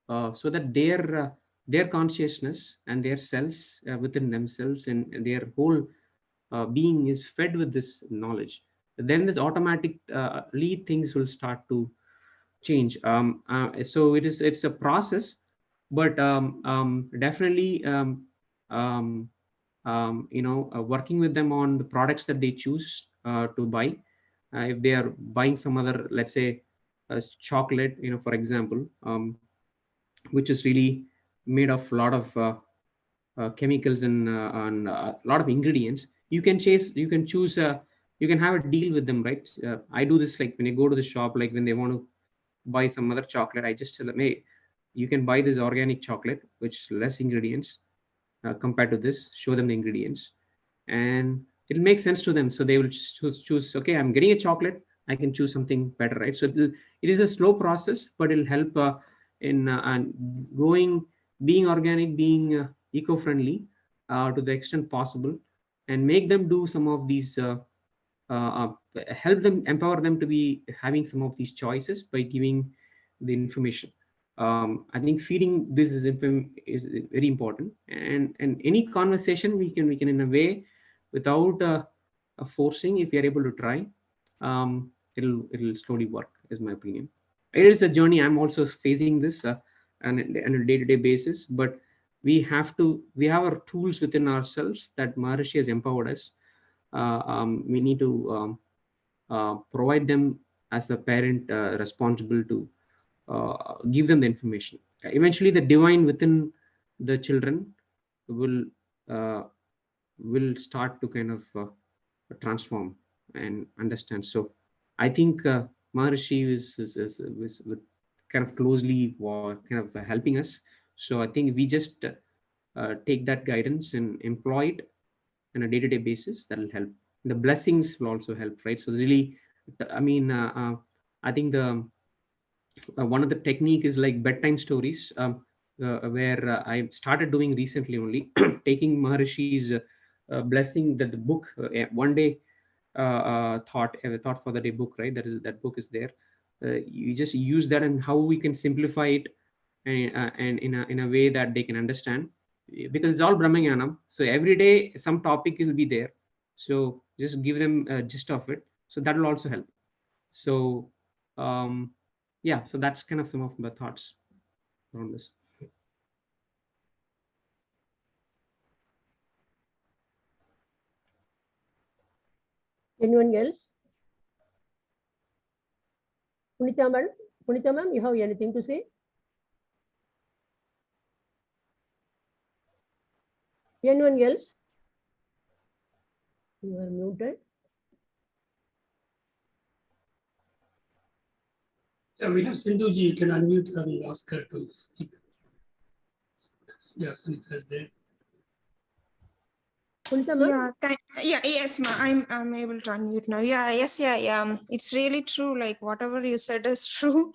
S2: so that their consciousness and their cells within themselves and their whole being is fed with this knowledge. Then this automatically things will start to change. So it's a process, but definitely working with them on the products that they choose to buy. If they are buying some other, let's say chocolate, for example, which is really made of a lot of chemicals and a lot of ingredients, you can choose you can have a deal with them, right? I do this, like when you go to the shop, like when they want to buy some other chocolate, I just tell them, hey, you can buy this organic chocolate which less ingredients, compared to this, show them the ingredients, and it'll make sense to them. So they will choose, okay, I'm getting a chocolate, I can choose something better, right? So it is a slow process, but it'll help in going, being organic, being eco-friendly to the extent possible, and make them do some of these, help them, empower them to be having some of these choices by giving the information. I think feeding this is very important, and any conversation we can in a way, without forcing, if we are able to try, it'll slowly work, is my opinion. It is a journey. I'm also facing this on a day-to-day basis, but we have our tools within ourselves that Maharishi has empowered us. We need to provide them as a parent responsible to give them the information. Eventually the divine within the children will start to kind of transform and understand. So I think Maharishi is kind of closely kind of helping us. So I think we just take that guidance and employ it on a day-to-day basis. That will help. The blessings will also help, right? So really, I mean, I think the one of the technique is like bedtime stories, where I started doing recently only, taking Maharishi's blessing, that the book, one day thought for the day book, right? That book is there. You just use that, and how we can simplify it, and in a way that they can understand, because it's all Brahmayanam. So every day some topic will be there. So just give them a gist of it. So that will also help. So yeah, so that's kind of some of my thoughts around this.
S3: Anyone else? Punita ma'am, you have anything to say? Anyone else? You are muted.
S1: Yeah, we have Sindhuji. You can unmute her and ask her to speak. Yeah, Sunita is there.
S3: Punita ma'am?
S6: Yes, ma. I'm able to unmute now. Yeah. It's really true. Like whatever you said is true.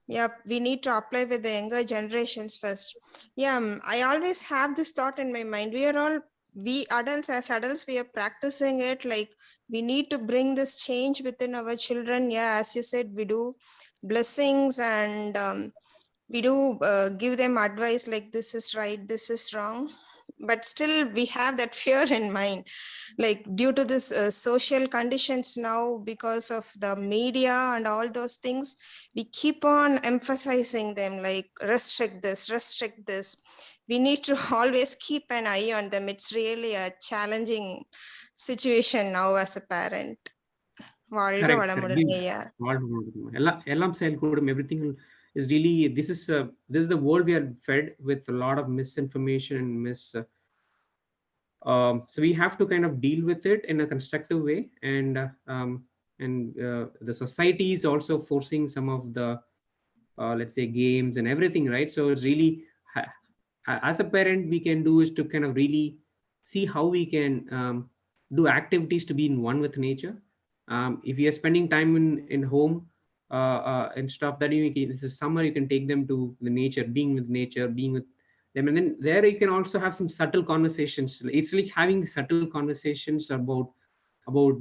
S6: Yeah, we need to apply with the younger generations first. Yeah, I always have this thought in my mind. We adults, we are practicing it. Like we need to bring this change within our children. Yeah, as you said, we do blessings, and we do give them advice like this is right, this is wrong. But still we have that fear in mind, like due to this social conditions now, because of the media and all those things, we keep on emphasizing them, like restrict this. We need to always keep an eye on them. It's really a challenging situation now as a parent. வாழ்க வளமுடன் ஐயா.
S2: Everything is really, this is the world we are fed with, a lot of misinformation and so we have to kind of deal with it in a constructive way, and the society is also forcing some of the let's say games and everything, right? So it's really, as a parent, we can do is to kind of really see how we can do activities to be in one with nature. If you are spending time in home and stuff, that this is summer, you can take them to the nature, being with nature, being with them, and then there you can also have some subtle conversations. It's like having subtle conversations about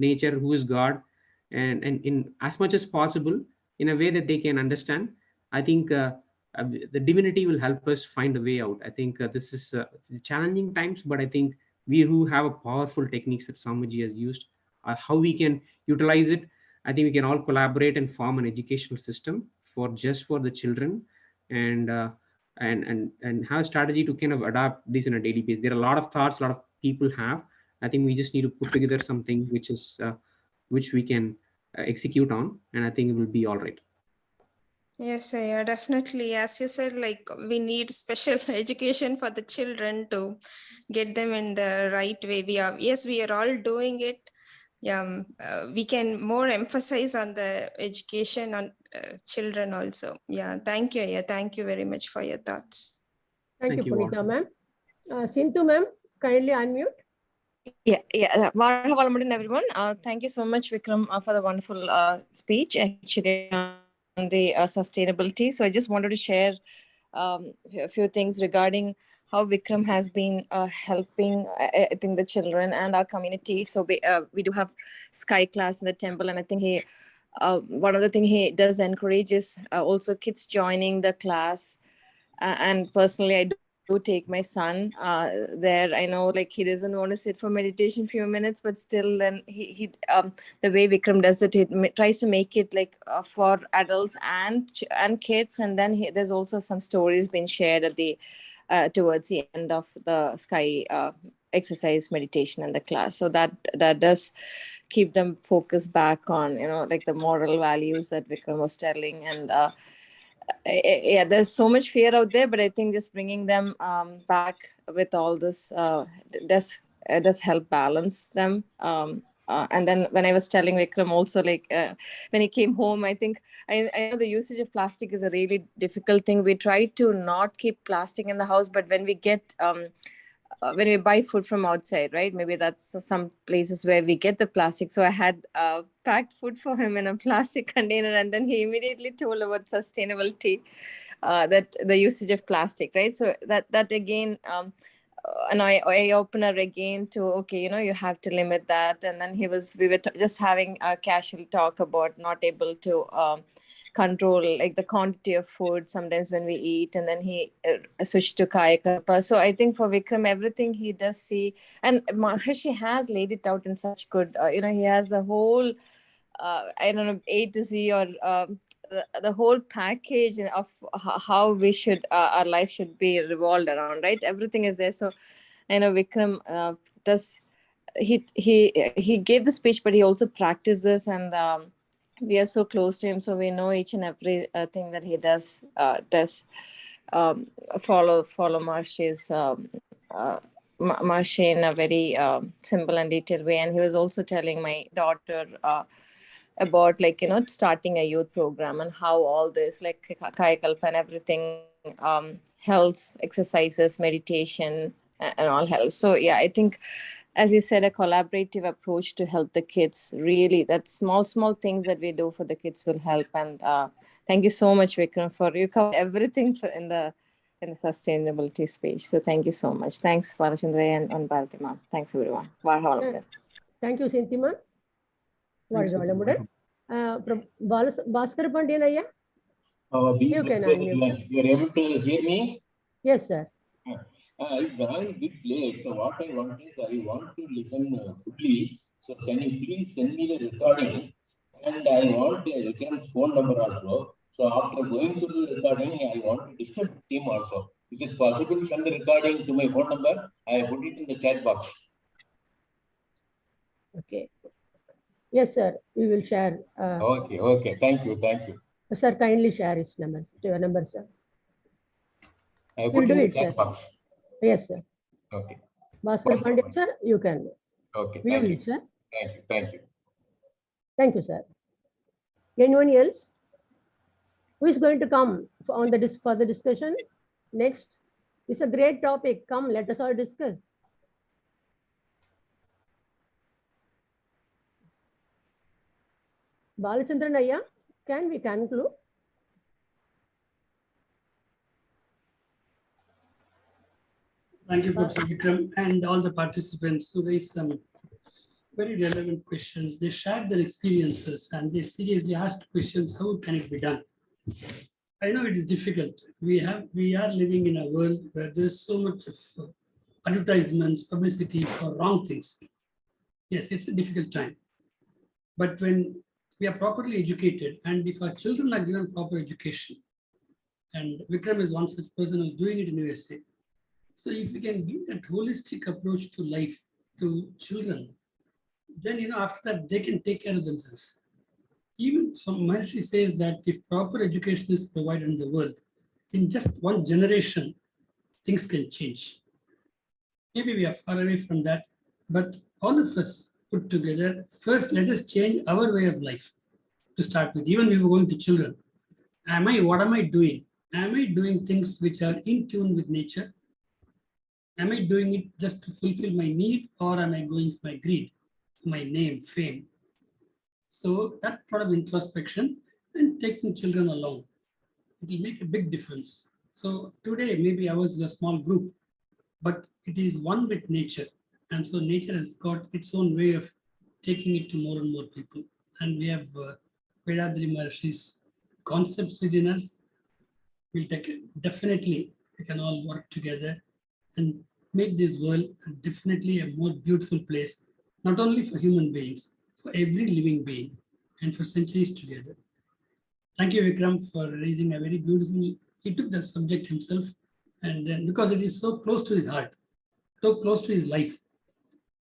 S2: nature, who is God, and in as much as possible, in a way that they can understand. I think the divinity will help us find a way out. I think this is challenging times, but I think we who have a powerful techniques that Swamiji has used, how we can utilize it. I think we can all collaborate and form an educational system for the children, and have a strategy to kind of adapt this on a daily basis. There are a lot of thoughts, a lot of people have. I think we just need to put together something which we can execute on, and I think it will be all right.
S6: Yes, yeah, definitely. As you said, like we need special education for the children to get them in the right way. We are all doing it. Yeah, we can more emphasize on the education on children also. Yeah, thank you. Yeah, thank you very much for your thoughts.
S3: Thank you, Punita ma'am. Sindhu ma'am, kindly unmute.
S7: Yeah. Maharishi, everyone. Thank you so much, Vikram, for the wonderful speech actually on the sustainability. So I just wanted to share a few things regarding how Vikram has been helping, I think, the children and our community. So we do have Sky class in the temple, and I think he, one of the things he does encourage is also kids joining the class. And personally, I do take my son there. I know, like, he doesn't want to sit for meditation few minutes, but still, then he the way Vikram does it, he tries to make it like for adults and kids. And then there's also some stories being shared at the towards the end of the Sky exercise meditation in the class. So that does keep them focused back on, like the moral values that Vikram was telling. And yeah, there's so much fear out there, but I think just bringing them back with all this does help balance them. And then when I was telling Vikram also, like when he came home, I think I know the usage of plastic is a really difficult thing. We try to not keep plastic in the house, but when we get when we buy food from outside, right? Maybe that's some places where we get the plastic. So I had packed food for him in a plastic container, and then he immediately told about sustainability, that the usage of plastic, right? So that again, an eye opener again to, okay, you have to limit that. And then we were just having a casual talk about not able to control like the quantity of food sometimes when we eat. And then he switched to Kayakalpa. So I think for Vikram, everything he does see, and Maharishi has laid it out in such good, he has the whole, I don't know, A to Z, or the whole package of how we should, our life should be revolved around, right? Everything is there. So I know Vikram does, he gave the speech, but he also practices, and we are so close to him, so we know each and every thing that he does follow Marshi's Marshi in a very simple and detailed way. And he was also telling my daughter about, like, starting a youth program, and how all this, like Kayakalpa and everything, health exercises, meditation, and all helps. So yeah, I think, as you said, a collaborative approach to help the kids, really, that small things that we do for the kids will help. And thank you so much, Vikram, for you covered everything in the sustainability space. So thank you so much. Thanks, Balachandra and Bharati ma'am. Thanks, everyone.
S3: Thank you, Sinti ma'am. Bhaskar Pandian ayya? You can unmute.
S8: You are able to hear me?
S3: Yes, sir.
S8: I joined a bit late, so what I want is, I want to listen fully. So can you please send me the recording? And I want Vikram's phone number also. So after going through the recording, I want to discuss with him also. Is it possible to send the recording to my phone number? I put it in the chat box.
S3: Okay. Yes, sir. We will share.
S8: Okay. Thank you.
S3: Sir, kindly share his numbers. Your number, sir.
S8: I put it in the chat box.
S3: Yes, sir.
S8: Okay.
S3: Bhaskar Pandya, sir, you can.
S8: Okay.
S3: We
S8: Thank
S3: will,
S8: you.
S3: sir.
S8: Thank you.
S3: Thank you, sir. Anyone else who is going to come on the further discussion? Next, it's a great topic. Come, let us all discuss. Balachandran Ayya, can we conclude?
S1: Thank you, Professor Vikram, and all the participants who raised some very relevant questions. They shared their experiences and they seriously asked questions, how can it be done? I know it is difficult. We are living in a world where there's so much of advertisements, publicity for wrong things. Yes, it's a difficult time. But when we are properly educated, and if our children are given proper education, and Vikram is one such person who's doing it in USA. So if we can give that holistic approach to life to children, then after that they can take care of themselves. Even some Maharishi says that if proper education is provided in the world, in just one generation, things can change. Maybe we are far away from that, but all of us put together, first let us change our way of life to start with. Even if we're going to children, what am I doing? Am I doing things which are in tune with nature? Am I doing it just to fulfill my need, or am I going for my greed, my name, fame? So that part of introspection and taking children along, it will make a big difference. So today, maybe ours is a small group, but it is one with nature. And so nature has got its own way of taking it to more and more people. And we have Vethathiri Maharishi's concepts within us. We'll take it. Definitely, we can all work together and make this world definitely a more beautiful place, not only for human beings, for every living being, and for centuries together. Thank you, Vikram, for raising a very beautiful, he took the subject himself, and then because it is so close to his heart, so close to his life,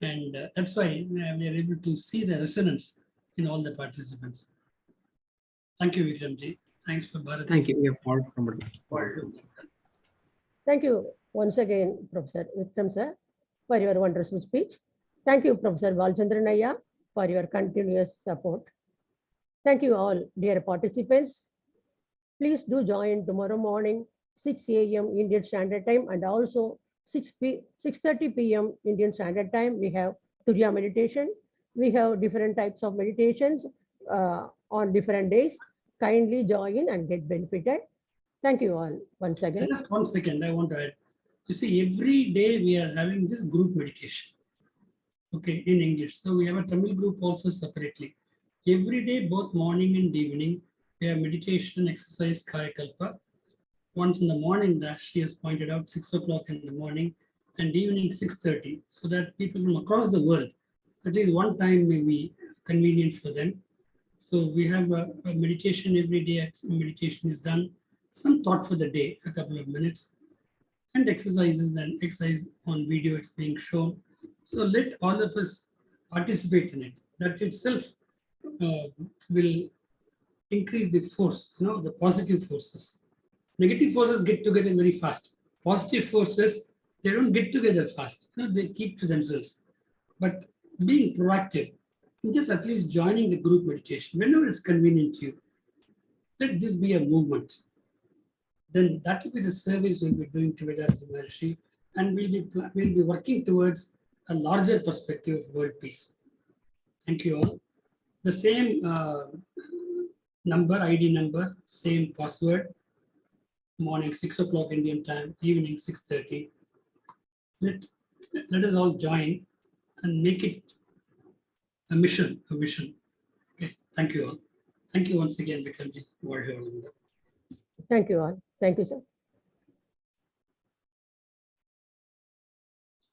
S1: and that's why we are able to see the resonance in all the participants. Thank you, Vikramji. Thanks for Bharat.
S2: Thank you.
S3: Thank you once again, Professor Vikram sir, for your wonderful speech. Thank you, Professor Balchandranaya, for your continuous support. Thank you all, dear participants. Please do join tomorrow morning, 6 a.m. Indian Standard Time, and also 6:30 p.m. Indian Standard Time. We have Turiya meditation. We have different types of meditations on different days. Kindly join and get benefited. Thank you all once again.
S1: Just 1 second, I want to add. You see, every day we are having this group meditation, okay, in English. So we have a Tamil group also separately. Every day, both morning and evening, we have meditation exercise Kayakalpa. Once in the morning, that she has pointed out, 6 o'clock in the morning, and evening 6:30, so that people from across the world, at least one time may be convenient for them. So we have a meditation every day. Meditation is done. Some thought for the day, a couple of minutes, and exercises and exercise on video, it's being shown. So let all of us participate in it. That itself will increase the force, the positive forces. Negative forces get together very fast. Positive forces, they don't get together fast. They keep to themselves. But being proactive, just at least joining the group meditation, whenever it's convenient to you, let this be a movement. Then that will be the service we'll be doing to Vethathiri Maharishi, and we'll be working towards a larger perspective of world peace. Thank you all. The same ID number, same password. Morning 6 o'clock Indian time, evening 6:30. Let us all join and make it a mission. Okay, thank you all. Thank you once again, Vikramji.
S3: Thank you all. Thank you, sir.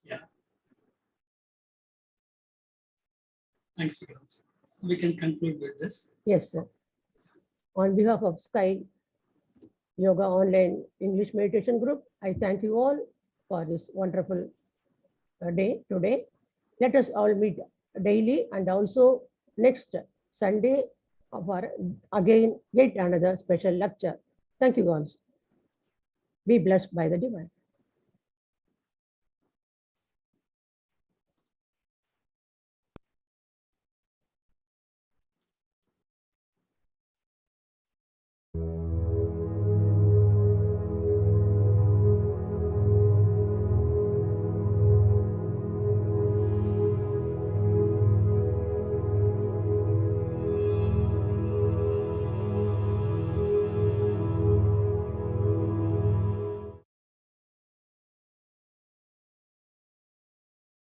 S1: Yeah. Thanks, Vikram. So we can conclude with this.
S3: Yes, sir. On behalf of Sky Yoga Online English Meditation Group, I thank you all for this wonderful day today. Let us all meet daily and also next Sunday for again yet another special lecture. Thank you all. Be blessed by the divine.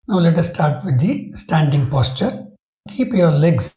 S1: Now let us start with the standing posture. Keep your legs